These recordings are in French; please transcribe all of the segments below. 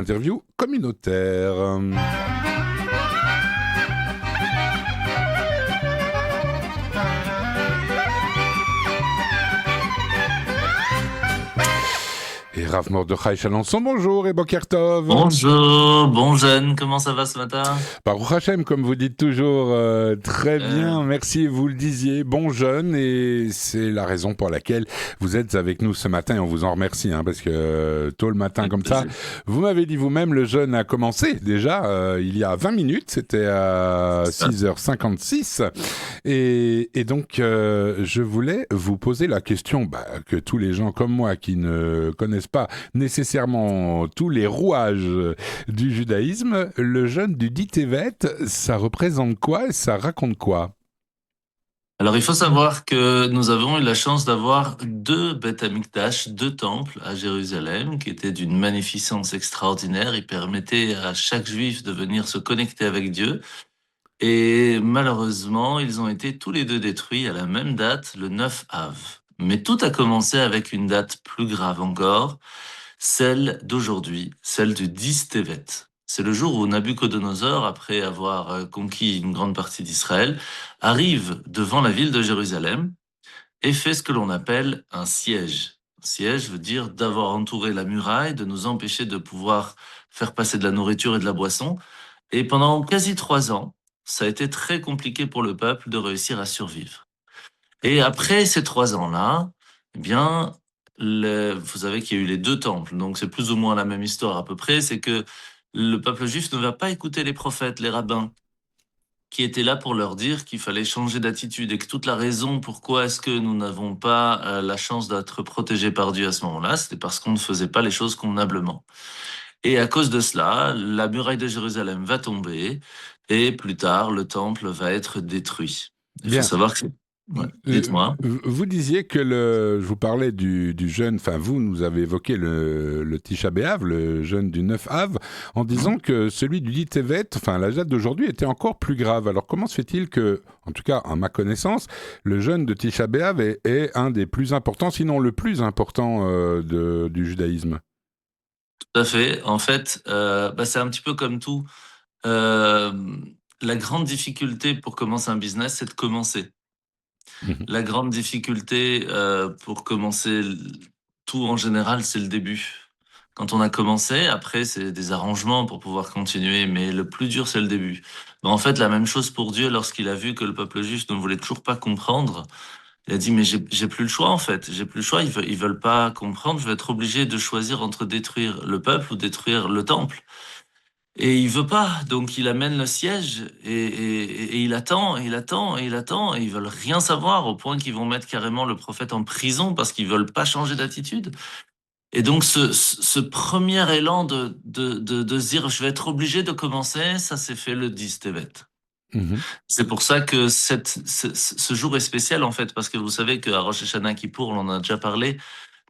Interview communautaire. Et Rav Mordechai Chalençon, bonjour et Boker Tov. Bonjour, bon jeune, comment ça va ce matin? Baruch Hashem, comme vous dites toujours, très bien, merci, vous le disiez, bon jeune, et c'est la raison pour laquelle vous êtes avec nous ce matin, et on vous en remercie, parce que tôt le matin Avec comme ça, plaisir. vous m'avez dit vous-même, le jeûne a commencé déjà il y a 20 minutes, c'était à C'est ça. 6h56, et donc je voulais vous poser la question que tous les gens comme moi qui ne connaissent pas nécessairement tous les rouages du judaïsme, le jeûne du dit Tevet, ça représente quoi et ça raconte quoi? Alors il faut savoir que nous avons eu la chance d'avoir deux Beth Amikdash, deux temples à Jérusalem, qui étaient d'une magnificence extraordinaire. Ils permettaient à chaque juif de venir se connecter avec Dieu. Et malheureusement, ils ont été tous les deux détruits à la même date, le 9 Av. Mais tout a commencé avec une date plus grave encore, celle d'aujourd'hui, celle du 10 Tevet. C'est le jour où Nabuchodonosor, après avoir conquis une grande partie d'Israël, arrive devant la ville de Jérusalem et fait ce que l'on appelle un siège. Un siège veut dire d'avoir entouré la muraille, de nous empêcher de pouvoir faire passer de la nourriture et de la boisson. Et pendant quasi 3 ans, ça a été très compliqué pour le peuple de réussir à survivre. Et après ces 3 ans-là, eh bien, vous savez qu'il y a eu les deux temples, donc c'est plus ou moins la même histoire à peu près, c'est que le peuple juif ne va pas écouter les prophètes, les rabbins, qui étaient là pour leur dire qu'il fallait changer d'attitude et que toute la raison pourquoi est-ce que nous n'avons pas la chance d'être protégés par Dieu à ce moment-là, c'était parce qu'on ne faisait pas les choses convenablement. Et à cause de cela, la muraille de Jérusalem va tomber et plus tard, le temple va être détruit. Il faut Bien. savoir que... Ouais, dites-moi. Vous disiez que je vous parlais du jeûne, enfin vous nous avez évoqué le Tisha B'Av, le jeûne du 9 Av, en disant que celui du dit Tevet, enfin la date d'aujourd'hui était encore plus grave. Alors comment se fait-il que, en tout cas à ma connaissance, le jeûne de Tisha B'Av est un des plus importants, sinon le plus important du judaïsme? Tout à fait. En fait, c'est un petit peu comme tout. Euh, la grande difficulté pour commencer un business, c'est de commencer. La grande difficulté pour commencer tout en général, c'est le début. Quand on a commencé, après, c'est des arrangements pour pouvoir continuer, mais le plus dur, c'est le début. En fait, la même chose pour Dieu lorsqu'il a vu que le peuple juif ne voulait toujours pas comprendre. Il a dit, mais j'ai plus le choix, en fait. J'ai plus le choix. Ils veulent pas comprendre. Je vais être obligé de choisir entre détruire le peuple ou détruire le temple. Et il veut pas. Donc, il amène le siège et il attend, et il attend, et il attend. Et ils veulent rien savoir au point qu'ils vont mettre carrément le prophète en prison parce qu'ils veulent pas changer d'attitude. Et donc, ce premier élan de se dire, je vais être obligé de commencer, ça s'est fait le 10 Tevet. Mhm. C'est pour ça que ce jour est spécial, en fait, parce que vous savez qu'à Rosh Hashanah Kippour, on en a déjà parlé,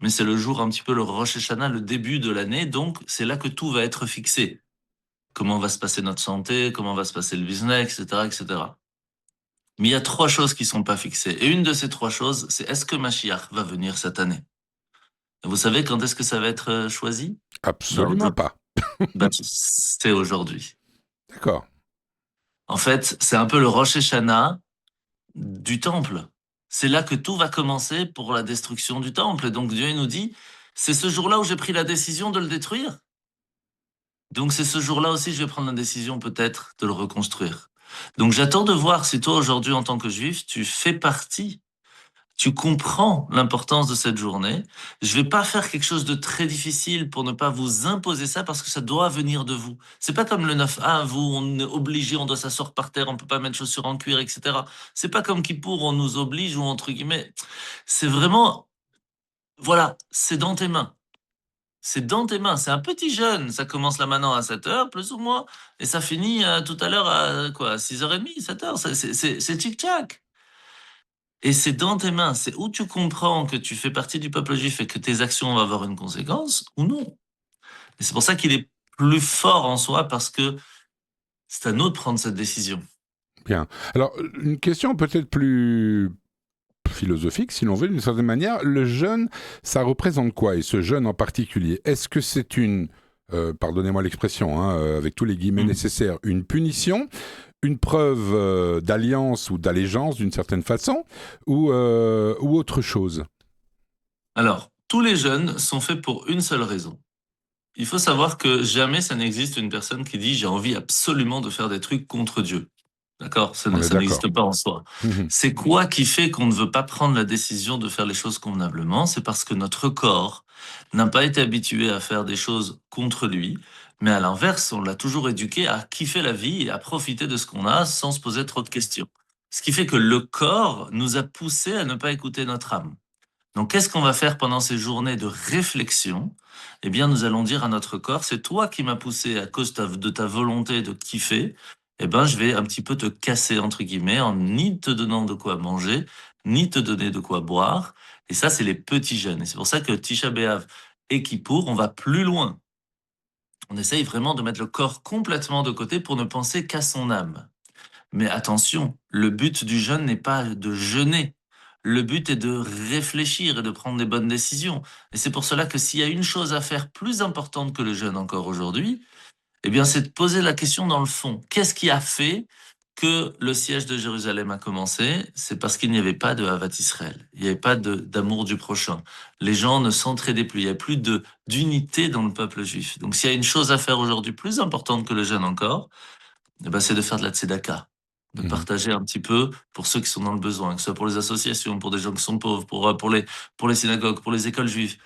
mais c'est le jour un petit peu le Rosh Hashanah, le début de l'année, donc c'est là que tout va être fixé. Comment va se passer notre santé, comment va se passer le business, etc., etc. Mais il y a trois choses qui sont pas fixées. Et une de ces trois choses, c'est est-ce que Mashiach va venir cette année? Et vous savez quand est-ce que ça va être choisi? Absolument pas. C'est aujourd'hui. D'accord. En fait, c'est un peu le Rosh Hashanah du temple. C'est là que tout va commencer pour la destruction du temple. Donc Dieu il nous dit, c'est ce jour-là où j'ai pris la décision de le détruire. Donc c'est ce jour-là aussi que je vais prendre la décision peut-être de le reconstruire. Donc j'attends de voir si toi aujourd'hui en tant que juif, tu fais partie, tu comprends l'importance de cette journée. Je vais pas faire quelque chose de très difficile pour ne pas vous imposer ça parce que ça doit venir de vous. C'est pas comme le 9 vous, on est obligé, on doit s'asseoir par terre, on peut pas mettre chaussures en cuir, etc. C'est pas comme Kippour, on nous oblige ou entre guillemets. C'est vraiment, voilà, c'est dans tes mains. C'est dans tes mains, c'est un petit jeûne. Ça commence là maintenant à 7 heures, plus ou moins, et ça finit tout à l'heure à quoi, 6h30, 7 heures. C'est tchic-tchac. Et c'est dans tes mains. C'est où tu comprends que tu fais partie du peuple juif et que tes actions vont avoir une conséquence ou non. Et c'est pour ça qu'il est plus fort en soi parce que c'est à nous de prendre cette décision. Bien. Alors, une question peut-être plus philosophique, si l'on veut, d'une certaine manière. Le jeûne, ça représente quoi? Et ce jeûne en particulier, est-ce que c'est une pardonnez-moi l'expression, hein, avec tous les guillemets Mhm. nécessaires, une punition, une preuve d'alliance ou d'allégeance d'une certaine façon, ou autre chose? Alors, tous les jeûnes sont faits pour une seule raison. Il faut savoir que jamais ça n'existe une personne qui dit j'ai envie absolument de faire des trucs contre Dieu. D'accord? On est Ça d'accord. n'existe pas en soi. Mhm. C'est quoi qui fait qu'on ne veut pas prendre la décision de faire les choses convenablement? C'est parce que notre corps n'a pas été habitué à faire des choses contre lui, mais à l'inverse, on l'a toujours éduqué à kiffer la vie et à profiter de ce qu'on a sans se poser trop de questions. Ce qui fait que le corps nous a poussés à ne pas écouter notre âme. Donc, qu'est-ce qu'on va faire pendant ces journées de réflexion? Eh bien, nous allons dire à notre corps, c'est toi qui m'as poussé à cause de ta volonté de kiffer. Eh ben, je vais un petit peu te casser, entre guillemets, en ni te donnant de quoi manger, ni te donner de quoi boire. Et ça, c'est les petits jeunes. Et c'est pour ça que Tisha B'Av et Kippour, on va plus loin. On essaye vraiment de mettre le corps complètement de côté pour ne penser qu'à son âme. Mais attention, le but du jeûne n'est pas de jeûner. Le but est de réfléchir et de prendre des bonnes décisions. Et c'est pour cela que s'il y a une chose à faire plus importante que le jeûne encore aujourd'hui, eh bien, c'est de poser la question dans le fond. Qu'est-ce qui a fait que le siège de Jérusalem a commencé? C'est parce qu'il n'y avait pas de Havat Israël. Il n'y avait pas d'amour du prochain. Les gens ne s'entraidaient plus. Il n'y avait plus d'unité dans le peuple juif. Donc, s'il y a une chose à faire aujourd'hui plus importante que le jeûne encore, eh ben, c'est de faire de la tzedaka, de Mhm. partager un petit peu pour ceux qui sont dans le besoin, que ce soit pour les associations, pour des gens qui sont pauvres, pour les synagogues, pour les écoles juives.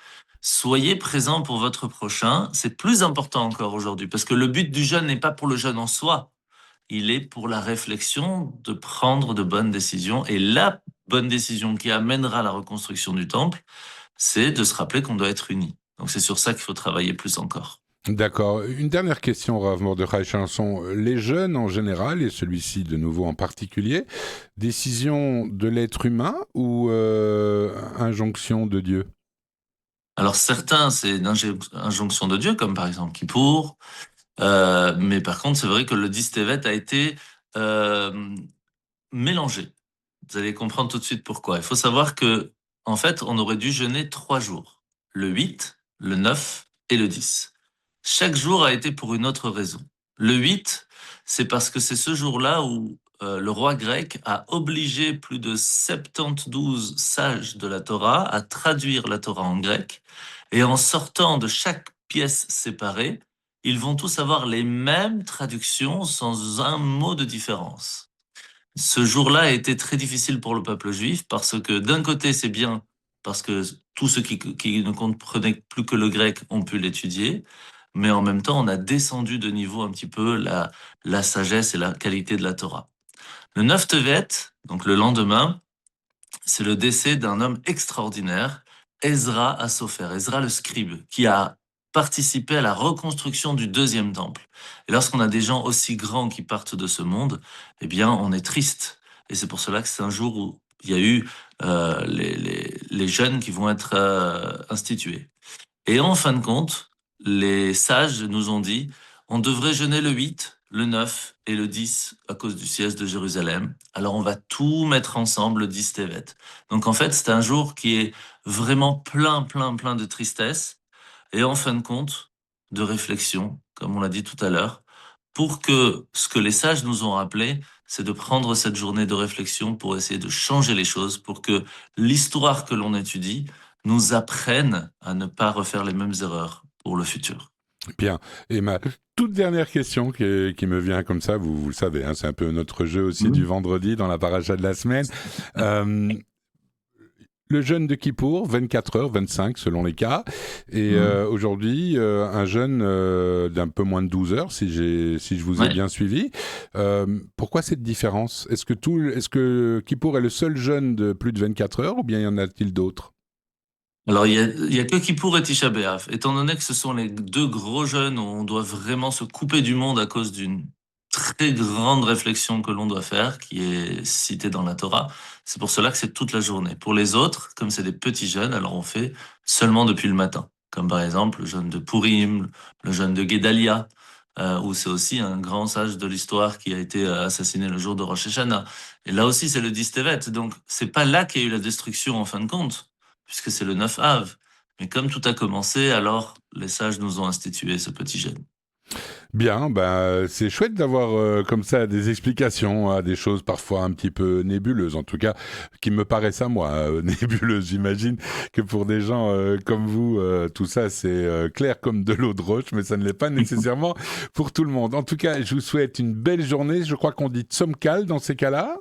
Soyez présents pour votre prochain. C'est plus important encore aujourd'hui parce que le but du jeûne n'est pas pour le jeûne en soi. Il est pour la réflexion de prendre de bonnes décisions. Et la bonne décision qui amènera à la reconstruction du temple, c'est de se rappeler qu'on doit être unis. Donc c'est sur ça qu'il faut travailler plus encore. D'accord. Une dernière question, Rav Mordechai Chanson. Les jeunes en général, et celui-ci de nouveau en particulier, décision de l'être humain ou injonction de Dieu? Alors certains, c'est une injonction de Dieu, comme par exemple Kippour. Mais par contre, c'est vrai que le Distevet a été euh, mélangé. Vous allez comprendre tout de suite pourquoi. Il faut savoir que, en fait, on aurait dû jeûner 3 jours. Le 8, le 9 et le 10. Chaque jour a été pour une autre raison. Le 8, c'est parce que c'est ce jour-là où le roi grec a obligé plus de 72 sages de la Torah à traduire la Torah en grec. Et en sortant de chaque pièce séparée, ils vont tous avoir les mêmes traductions sans un mot de différence. Ce jour-là a été très difficile pour le peuple juif parce que d'un côté, c'est bien parce que tous ceux qui ne comprenaient plus que le grec ont pu l'étudier, mais en même temps, on a descendu de niveau un petit peu la sagesse et la qualité de la Torah. Le 9 Tevet, donc le lendemain, c'est le décès d'un homme extraordinaire, Ezra Assofer, Ezra le scribe, qui a participé à la reconstruction du deuxième temple. Et lorsqu'on a des gens aussi grands qui partent de ce monde, eh bien, on est triste. Et c'est pour cela que c'est un jour où il y a eu les jeunes qui vont être institués. Et en fin de compte, les sages nous ont dit, on devrait jeûner le 8, le 9 et le 10 à cause du siège de Jérusalem. Alors on va tout mettre ensemble le 10 Tevet. Donc en fait, c'est un jour qui est vraiment plein, plein, plein de tristesse et en fin de compte, de réflexion, comme on l'a dit tout à l'heure, pour que ce que les sages nous ont rappelé, c'est de prendre cette journée de réflexion pour essayer de changer les choses, pour que l'histoire que l'on étudie nous apprenne à ne pas refaire les mêmes erreurs pour le futur. Bien. Et ma toute dernière question qui me vient comme ça, vous le savez, hein, c'est un peu notre jeu aussi du Mhm. vendredi dans la paracha de la semaine. Euh, le jeûne de Kippour, 24 heures, 25 selon les cas. Et Mhm. aujourd'hui, un jeûne d'un peu moins de 12 heures, si je vous ai Ouais. bien suivi. Pourquoi cette différence? Est-ce que Kippour est le seul jeûne de plus de 24 heures ou bien y en a-t-il d'autres? Alors, il y a que Kippour et Tisha B'Av. Étant donné que ce sont les deux gros jeûnes où on doit vraiment se couper du monde à cause d'une très grande réflexion que l'on doit faire, qui est citée dans la Torah, c'est pour cela que c'est toute la journée. Pour les autres, comme c'est des petits jeûnes, alors on fait seulement depuis le matin. Comme par exemple le jeûne de Purim, le jeûne de Guédalia, où c'est aussi un grand sage de l'histoire qui a été assassiné le jour de Rosh Hashanah. Et là aussi, c'est le 10 Tevet. Donc, c'est pas là qu'il y a eu la destruction en fin de compte puisque c'est le 9 Av. Mais comme tout a commencé, alors les sages nous ont institué ce petit jeûne. Bien, c'est chouette d'avoir comme ça des explications à des choses parfois un petit peu nébuleuses, en tout cas qui me paraissent à moi nébuleuses. J'imagine que pour des gens comme vous, tout ça c'est clair comme de l'eau de roche, mais ça ne l'est pas nécessairement pour tout le monde. En tout cas, je vous souhaite une belle journée. Je crois qu'on dit Tsomkal dans ces cas-là.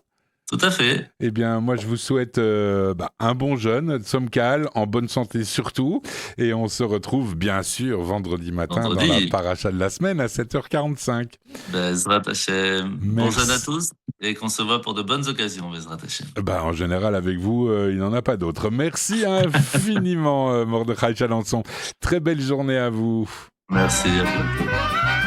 Tout à fait. Eh bien, moi, je vous souhaite un bon jeûne, Tsomkal, en bonne santé surtout. Et on se retrouve, bien sûr, vendredi matin dans la Vendredi, paracha de la semaine à 7h45. Bezrat Hashem. Bon jeûne à Merci. tous et qu'on se voit pour de bonnes occasions, Bezrat Hashem. En général, avec vous, il n'en a pas d'autres. Merci infiniment, Mordechai Chalençon. Très belle journée à vous. Merci, à bientôt.